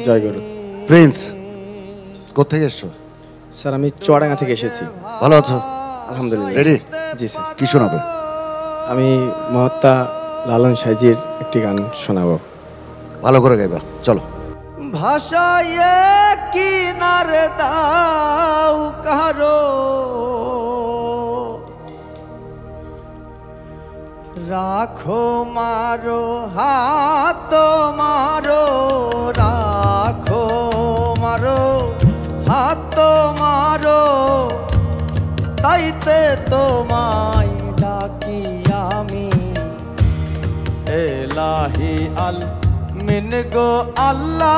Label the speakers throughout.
Speaker 1: জয় গুরু।
Speaker 2: Prince, কোথেকে এসছো?
Speaker 1: Sir আমি চুয়াডাঙ্গা থেকে এসেছি।
Speaker 2: ভালো আছো?
Speaker 1: আলহামদুলিল্লাহ।
Speaker 2: রেডি?
Speaker 1: জি স্যার।
Speaker 2: কি শোনাবে?
Speaker 1: আমি মহাত্মা লালন সাইজির একটি গান শোনাবো।
Speaker 2: ভালো করে গাইবা, চলো।
Speaker 3: ভাষায় কিনারে দাও কারো, রাখো মারো হাত মারো, রাখো মারো হাত মারো, তাইতে তোমায় ডাকি আমি এলাহি আল মিন গো আল্লাহ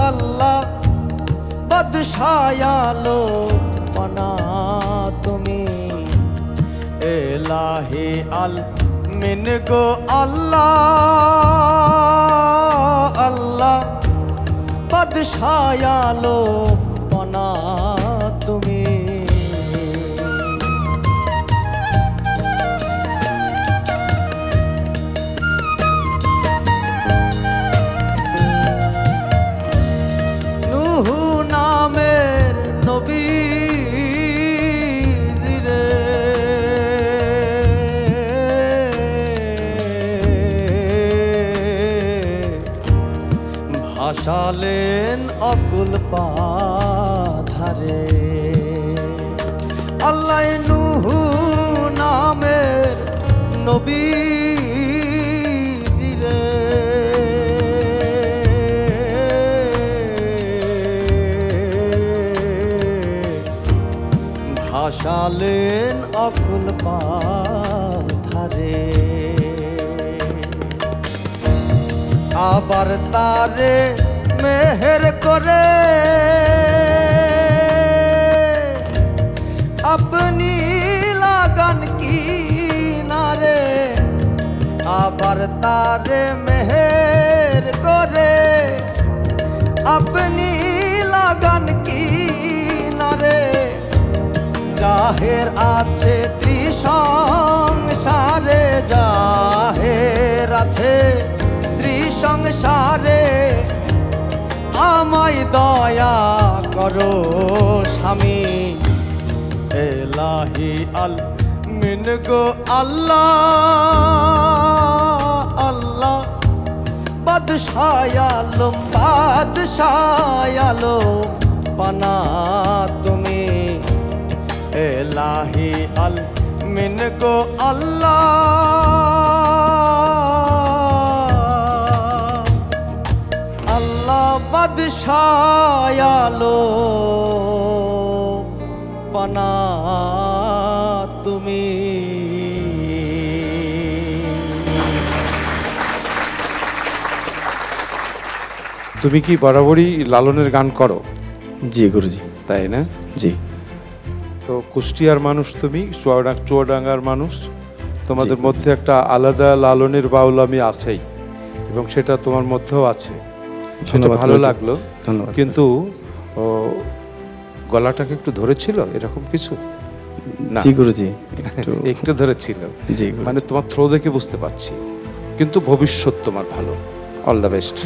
Speaker 3: আল্লাহ, বাদশায়ালো মনা তুমি এলাহি আল মিন গো আল্লাহ আল্লাহ, বাদশায়ালো মনা তুমি। নুহু নামের নবী জিরে, ভাসালেন অকুল পাধারে, আল্লাহ নুহু নামের নবী জিরে, ভাসালেন অকুল পাধারে, আবার তারে মেহের করে আপনি লাগান কিনারে, আবার তারে মেহের করে আপনি লাগান কিনারে, জাহের আছে ত্রিসংসারে, জাহের আছে ত্রিসংসারে, আমায় দয়া করো স্বামী এলাহি আল মিন গো আল্লাহ আল্লাহ, বাদশায়ালম বাদশায়ালম পানা তুমি এলাহি আল মিন গো আল্লাহ আল্লাহ, বাদশায়ালো পানা তুমি।
Speaker 4: তুমি কি বরাবরই লালনের গান করো?
Speaker 1: জি গুরুজি।
Speaker 4: তাই না?
Speaker 1: জি।
Speaker 4: তো কুষ্টিয়ার মানুষ, তুমি চুয়াডাঙ্গার মানুষ, তোমাদের মধ্যে একটা আলাদা লালনের বাউলামি আছেই এবং সেটা তোমার মধ্যেও আছে, সেটা ভালো লাগলো।
Speaker 1: ধন্যবাদ।
Speaker 4: কিন্তু গলাটাকে একটু ধরেছিল এরকম কিছু? না।
Speaker 1: জি গুরুজি,
Speaker 4: একটু ধরেছিল।
Speaker 1: জি,
Speaker 4: মানে তোমার থ্রো দেখে বুঝতে পারছি, কিন্তু ভবিষ্যৎ তোমার ভালো। All the best.